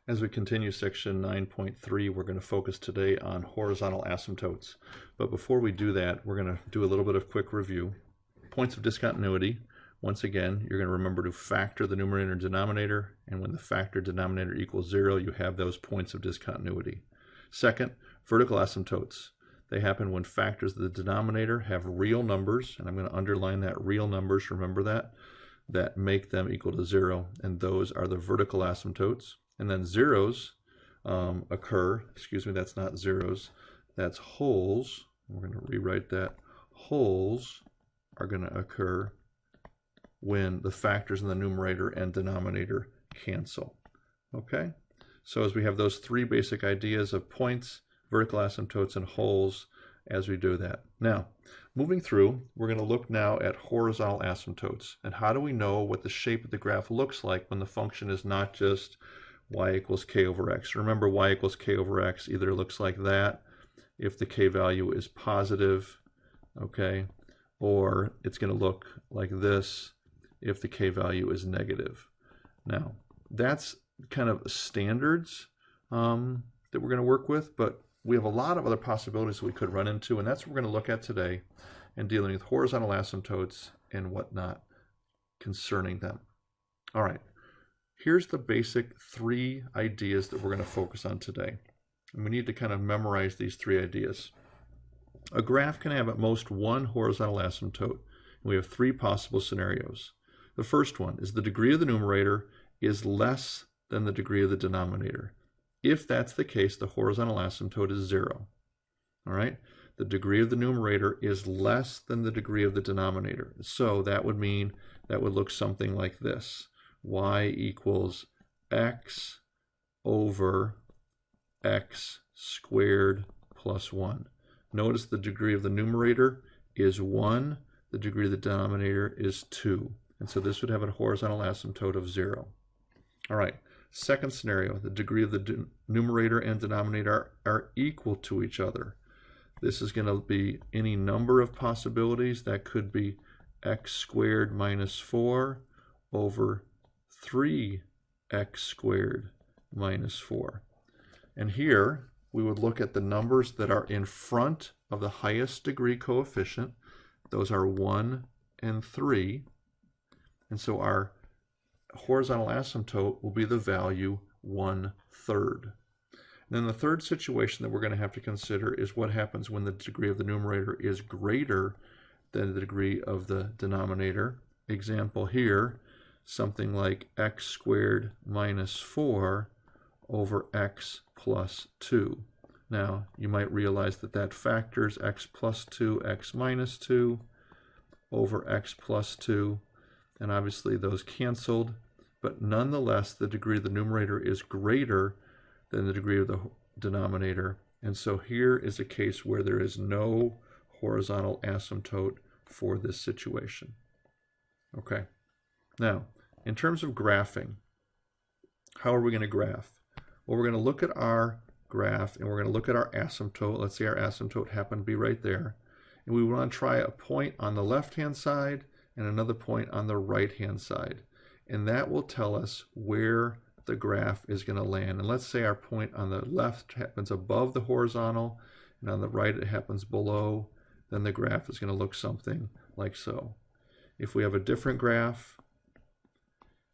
As we continue section 9.3, we're going to focus today on horizontal asymptotes. But before we do that, we're going to do a little bit of quick review. Points of discontinuity. Once again, you're going to remember to factor the numerator and denominator, and when the factor denominator equals 0, you have those points of discontinuity. Second, vertical asymptotes. They happen when factors of the denominator have real numbers, and I'm going to underline that, real numbers, remember that make them equal to 0, and those are the vertical asymptotes. And then zeros occur, excuse me, that's not zeros, that's wholes. We're going to rewrite that. Wholes are going to occur when the factors in the numerator and denominator cancel. Okay? So as we have those three basic ideas of points, vertical asymptotes, and wholes as we do that. Now, moving through, we're going to look now at horizontal asymptotes. And how do we know what the shape of the graph looks like when the function is not just y equals k over x. Remember, y equals k over x either looks like that if the k value is positive, okay, or it's going to look like this if the k value is negative. Now, that's kind of standards that we're going to work with, but we have a lot of other possibilities we could run into, and that's what we're going to look at today in dealing with horizontal asymptotes and whatnot concerning them. All right. Here's the basic three ideas that we're going to focus on today. And we need to kind of memorize these three ideas. A graph can have at most one horizontal asymptote. And we have three possible scenarios. The first one is the degree of the numerator is less than the degree of the denominator. If that's the case, the horizontal asymptote is 0. All right? The degree of the numerator is less than the degree of the denominator. So that would mean that would look something like this. Y equals x over x squared plus 1. Notice the degree of the numerator is 1, the degree of the denominator is 2. And so this would have a horizontal asymptote of 0. All right, second scenario, the degree of the numerator and denominator are equal to each other. This is going to be any number of possibilities. That could be x squared minus 4 over 3x squared minus 4. And here we would look at the numbers that are in front of the highest degree coefficient. Those are 1 and 3. And so our horizontal asymptote will be the value 1/3. And then the third situation that we're going to have to consider is what happens when the degree of the numerator is greater than the degree of the denominator. Example here, something like x squared minus 4 over x plus 2. Now, you might realize that that factors x plus 2, x minus 2 over x plus 2, and obviously those canceled, but nonetheless the degree of the numerator is greater than the degree of the denominator, and so here is a case where there is no horizontal asymptote for this situation. Okay. Now, in terms of graphing, how are we going to graph? Well, we're going to look at our graph and we're going to look at our asymptote. Let's say our asymptote happened to be right there. And we want to try a point on the left-hand side and another point on the right-hand side. And that will tell us where the graph is going to land. And let's say our point on the left happens above the horizontal and on the right it happens below. Then the graph is going to look something like so. If we have a different graph,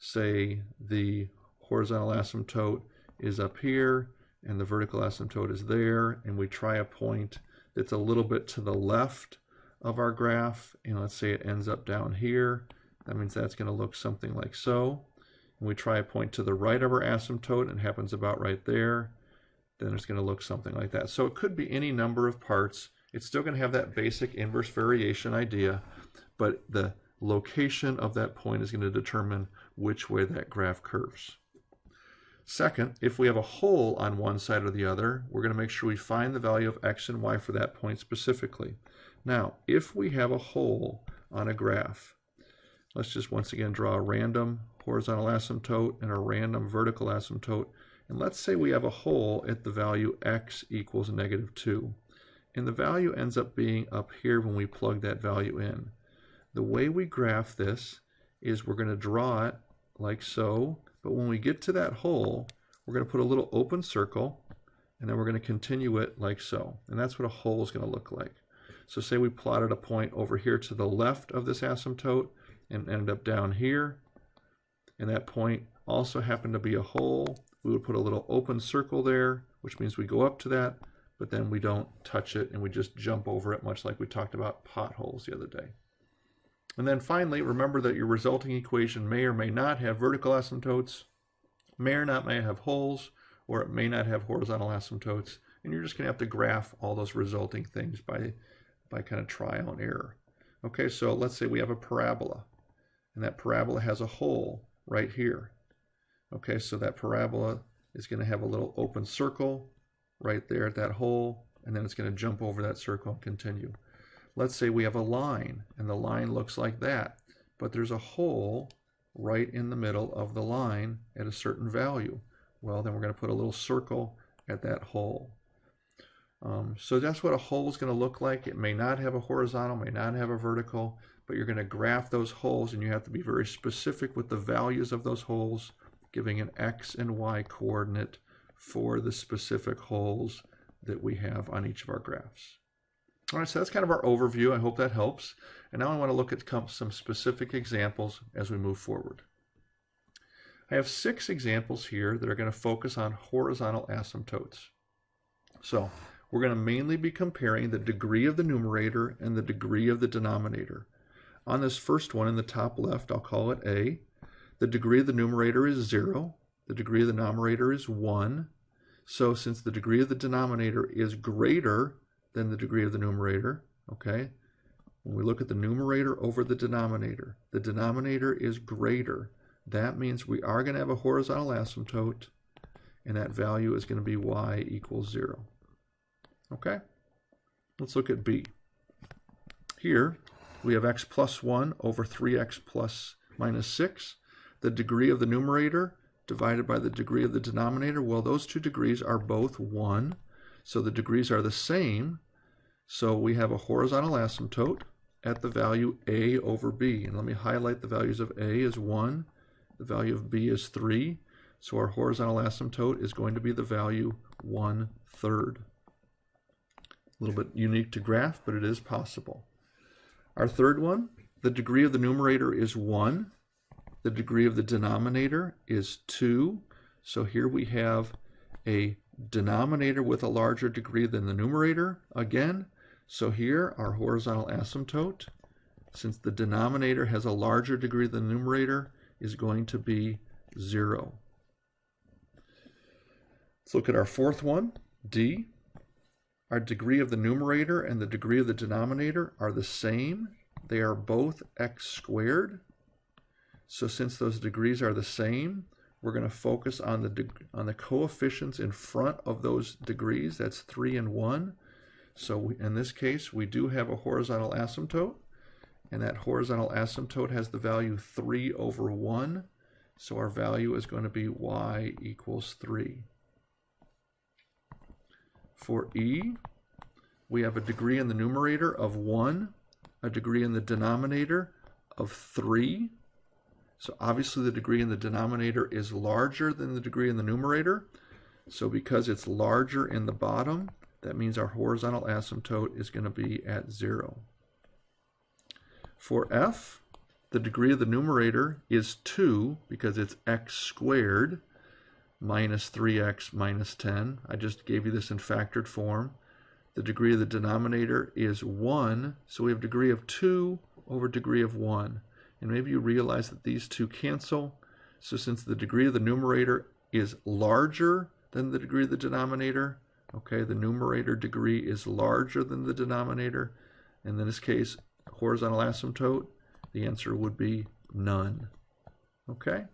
say the horizontal asymptote is up here and the vertical asymptote is there, and we try a point that's a little bit to the left of our graph, and let's say it ends up down here, that means that's going to look something like so. And we try a point to the right of our asymptote and it happens about right there, then it's going to look something like that. So it could be any number of parts. It's still going to have that basic inverse variation idea, but the location of that point is going to determine which way that graph curves. Second, if we have a hole on one side or the other, we're going to make sure we find the value of x and y for that point specifically. Now, if we have a hole on a graph, let's just once again draw a random horizontal asymptote and a random vertical asymptote. And let's say we have a hole at the value x equals -2. And the value ends up being up here when we plug that value in. The way we graph this is we're going to draw it like so, but when we get to that hole, we're going to put a little open circle, and then we're going to continue it like so. And that's what a hole is going to look like. So say we plotted a point over here to the left of this asymptote and ended up down here, and that point also happened to be a hole. We would put a little open circle there, which means we go up to that, but then we don't touch it and we just jump over it, much like we talked about potholes the other day. And then finally, remember that your resulting equation may or may not have vertical asymptotes, may or not may have holes, or it may not have horizontal asymptotes, and you're just going to have to graph all those resulting things by kind of trial and error. Okay, so let's say we have a parabola, and that parabola has a hole right here. Okay, so that parabola is going to have a little open circle right there at that hole, and then it's going to jump over that circle and continue. Let's say we have a line, and the line looks like that, but there's a hole right in the middle of the line at a certain value. Well, then we're going to put a little circle at that hole. So that's what a hole is going to look like. It may not have a horizontal, may not have a vertical, but you're going to graph those holes, and you have to be very specific with the values of those holes, giving an X and Y coordinate for the specific holes that we have on each of our graphs. All right, so that's kind of our overview. I hope that helps. And now I want to look at some specific examples as we move forward. I have 6 examples here that are going to focus on horizontal asymptotes. So we're going to mainly be comparing the degree of the numerator and the degree of the denominator. On this first one in the top left, I'll call it A. The degree of the numerator is 0. The degree of the denominator is 1. So since the degree of the denominator is greater than the degree of the numerator, okay, when we look at the numerator over the denominator is greater. That means we are going to have a horizontal asymptote, and that value is going to be y equals 0. Okay, let's look at B. Here we have x plus 1 over 3x minus 6. The degree of the numerator divided by the degree of the denominator, well, those two degrees are both 1, so the degrees are the same. So we have a horizontal asymptote at the value a over b. And let me highlight the values of a is 1, the value of b is 3. So our horizontal asymptote is going to be the value 1/3. A little bit unique to graph, but it is possible. Our third one, the degree of the numerator is 1. The degree of the denominator is 2. So here we have a denominator with a larger degree than the numerator again. So here our horizontal asymptote, since the denominator has a larger degree than the numerator, is going to be 0. Let's look at our fourth one, D. Our degree of the numerator and the degree of the denominator are the same. They are both x squared. So since those degrees are the same, we're going to focus on the coefficients in front of those degrees. That's 3 and 1. So in this case, we do have a horizontal asymptote, and that horizontal asymptote has the value 3 over 1. So our value is going to be y equals 3. For E, we have a degree in the numerator of 1, a degree in the denominator of 3. So obviously the degree in the denominator is larger than the degree in the numerator. So because it's larger in the bottom, that means our horizontal asymptote is going to be at 0. For F, the degree of the numerator is 2 because it's x squared minus 3x minus 10. I just gave you this in factored form. The degree of the denominator is 1, so we have degree of 2 over degree of 1. And maybe you realize that these two cancel. So since the degree of the numerator is larger than the degree of the denominator, okay, the numerator degree is larger than the denominator, and in this case, horizontal asymptote, the answer would be none. Okay?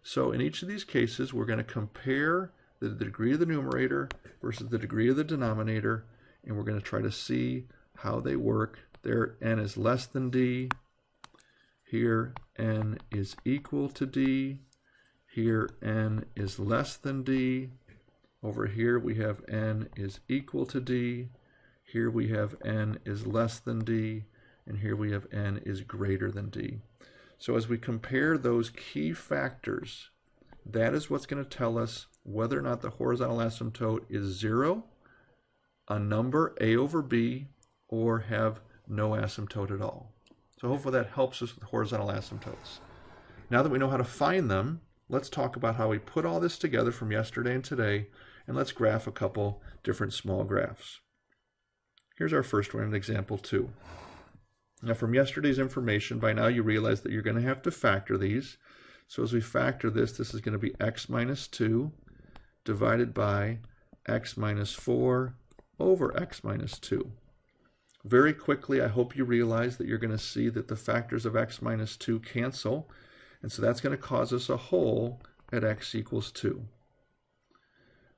So in each of these cases, we're going to compare the degree of the numerator versus the degree of the denominator, and we're going to try to see how they work. There, n is less than d. Here, n is equal to d. Here, n is less than d. Over here, we have n is equal to d. Here we have n is less than d. And here we have n is greater than d. So as we compare those key factors that is what's going to tell us whether or not the horizontal asymptote is 0, a number a over b, or have no asymptote at all. So hopefully that helps us with horizontal asymptotes. Now that we know how to find them, let's talk about how we put all this together from yesterday and today, and let's graph a couple different small graphs. Here's our first one in example 2. Now from yesterday's information, by now you realize that you're going to have to factor these. So as we factor this is going to be x minus 2 divided by x minus 4 over x minus 2. Very quickly, I hope you realize that you're going to see that the factors of x minus 2 cancel, and so that's going to cause us a whole at x equals 2.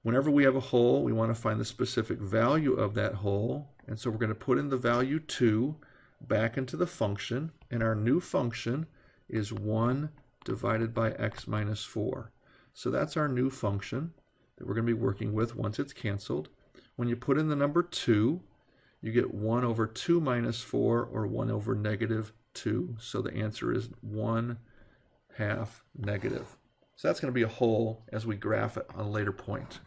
Whenever we have a whole, we want to find the specific value of that whole, and so we're going to put in the value 2 back into the function, and our new function is 1 divided by x minus 4. So that's our new function that we're going to be working with once it's canceled. When you put in the number 2, you get 1 over 2 minus 4, or 1 over negative 2. So the answer is 1/2 negative. So that's going to be a whole as we graph it on a later point.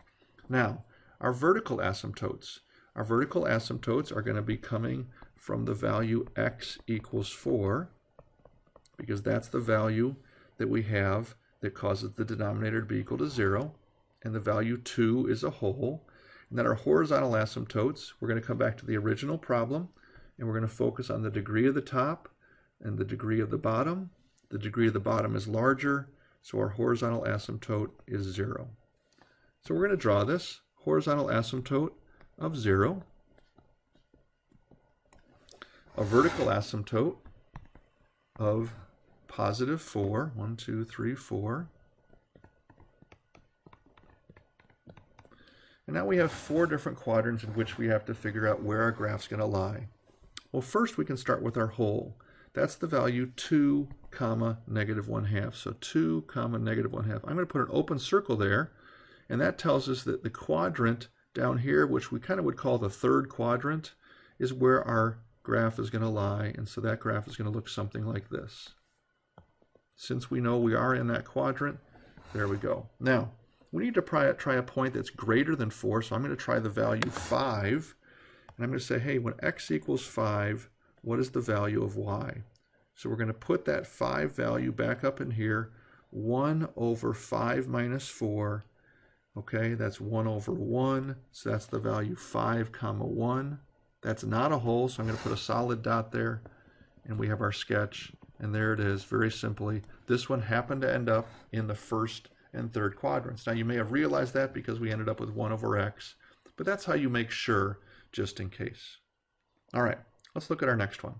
Now, our vertical asymptotes. Our vertical asymptotes are going to be coming from the value x equals 4, because that's the value that we have that causes the denominator to be equal to 0, and the value 2 is a whole. And then our horizontal asymptotes, we're going to come back to the original problem, and we're going to focus on the degree of the top and the degree of the bottom. The degree of the bottom is larger, so our horizontal asymptote is 0. So we're going to draw this horizontal asymptote of 0, a vertical asymptote of positive 4, 1, 2, 3, 4. And now we have 4 different quadrants in which we have to figure out where our graph's going to lie. Well, first we can start with our whole. That's the value 2 comma negative 1/2. So 2 comma negative 1/2. I'm going to put an open circle there, and that tells us that the quadrant down here, which we kind of would call the third quadrant, is where our graph is going to lie, and so that graph is going to look something like this. Since we know we are in that quadrant, there we go. Now, we need to try a point that's greater than 4, so I'm going to try the value 5, and I'm going to say, hey, when x equals 5, what is the value of y? So we're going to put that 5 value back up in here, 1 over 5 minus 4, okay, that's 1 over 1, so that's the value 5 comma 1. That's not a whole, so I'm going to put a solid dot there, and we have our sketch, and there it is, very simply. This one happened to end up in the first and third quadrants. Now you may have realized that because we ended up with 1 over x, but that's how you make sure, just in case. All right, let's look at our next one.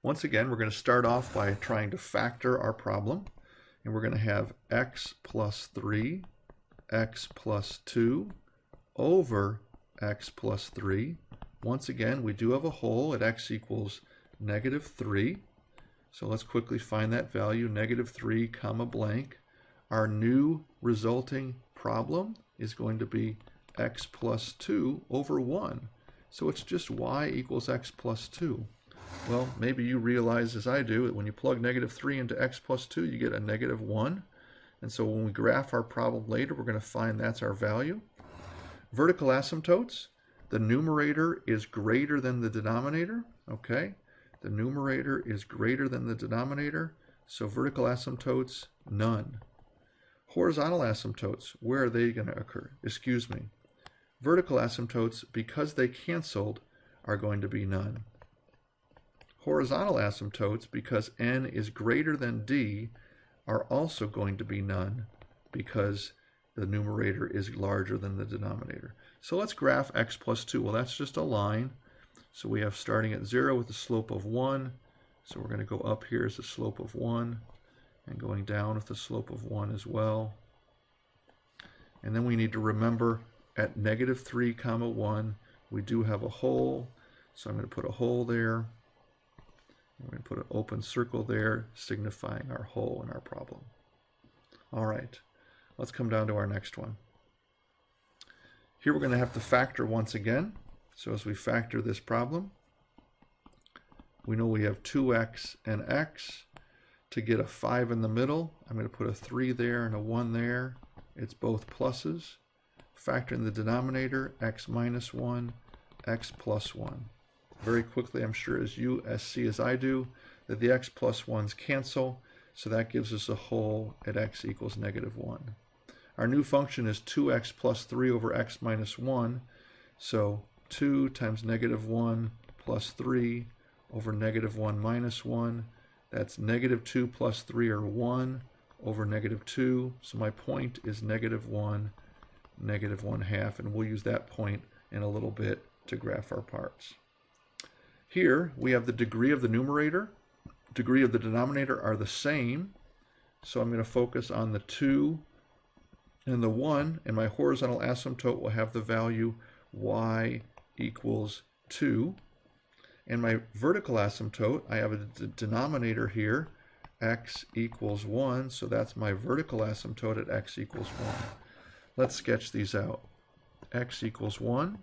Once again, we're going to start off by trying to factor our problem, and we're going to have x plus 3, x plus 2 over x plus 3. Once again, we do have a whole at x equals negative 3. So let's quickly find that value, negative 3 comma blank. Our new resulting problem is going to be x plus 2 over 1. So it's just y equals x plus 2. Well, maybe you realize, as I do, that when you plug negative 3 into x plus 2, you get a negative 1. And so when we graph our problem later, we're going to find that's our value. Vertical asymptotes, the numerator is greater than the denominator, okay? The numerator is greater than the denominator, so vertical asymptotes, none. Horizontal asymptotes, where are they going to occur? Excuse me. Vertical asymptotes, because they canceled, are going to be none. Horizontal asymptotes, because n is greater than d, are also going to be none, because the numerator is larger than the denominator. So let's graph x plus 2. Well, that's just a line. So we have starting at 0 with a slope of 1. So we're going to go up here as a slope of 1, and going down with a slope of 1 as well. And then we need to remember at negative 3 comma 1, we do have a whole. So I'm going to put a hole there. I'm going to put an open circle there, signifying our whole in our problem. All right, let's come down to our next one. Here we're going to have to factor once again. So as we factor this problem, we know we have 2x and x. To get a 5 in the middle, I'm going to put a 3 there and a 1 there. It's both pluses. Factor in the denominator, x minus 1, x plus 1. Very quickly, I'm sure as you see as I do, that the x plus 1's cancel, so that gives us a whole at x equals negative 1. Our new function is 2x plus 3 over x minus 1, so 2 times negative 1 plus 3 over negative 1 minus 1. That's negative 2 plus 3 or 1 over negative 2. So my point is negative 1, negative 1/2, and we'll use that point in a little bit to graph our parts. Here we have the degree of the numerator, degree of the denominator are the same. So I'm going to focus on the 2 and the 1, and my horizontal asymptote will have the value y equals 2. And my vertical asymptote, I have a denominator here, x equals 1, so that's my vertical asymptote at x equals 1. Let's sketch these out. X equals 1.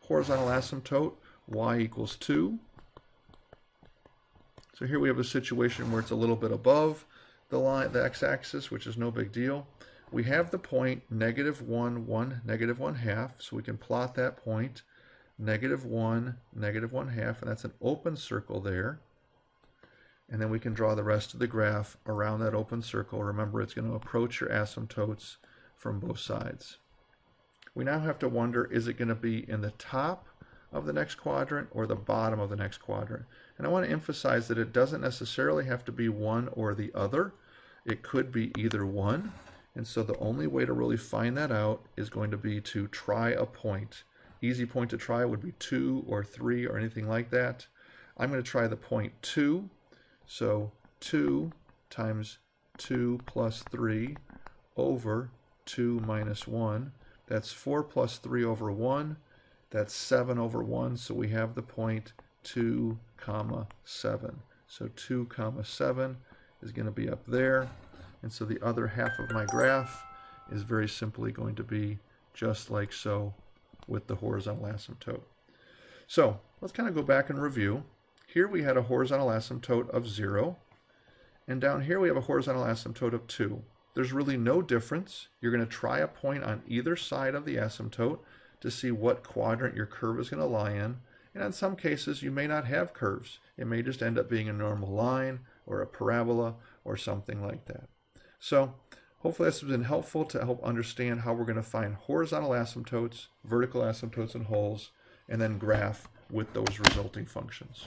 Horizontal asymptote, y equals 2. So here we have a situation where it's a little bit above the line, the x-axis, which is no big deal. We have the point negative 1, 1, negative 1/2, so we can plot that point, negative 1, negative 1/2, and that's an open circle there. And then we can draw the rest of the graph around that open circle. Remember, it's going to approach your asymptotes from both sides. We now have to wonder, is it going to be in the top of the next quadrant or the bottom of the next quadrant? And I want to emphasize that it doesn't necessarily have to be one or the other. It could be either one. And so the only way to really find that out is going to be to try a point. Easy point to try would be 2 or 3 or anything like that. I'm going to try the point 2. So 2 times 2 plus 3 over 2 minus 1. That's 4 plus 3 over 1. That's 7 over 1. So we have the point 2 comma 7. So 2 comma 7 is going to be up there. And so the other half of my graph is very simply going to be just like so with the horizontal asymptote. So let's kind of go back and review. Here we had a horizontal asymptote of 0, and down here we have a horizontal asymptote of 2. There's really no difference. You're going to try a point on either side of the asymptote to see what quadrant your curve is going to lie in. And in some cases, you may not have curves. It may just end up being a normal line or a parabola or something like that. So hopefully this has been helpful to help understand how we're going to find horizontal asymptotes, vertical asymptotes and holes, and then graph with those resulting functions.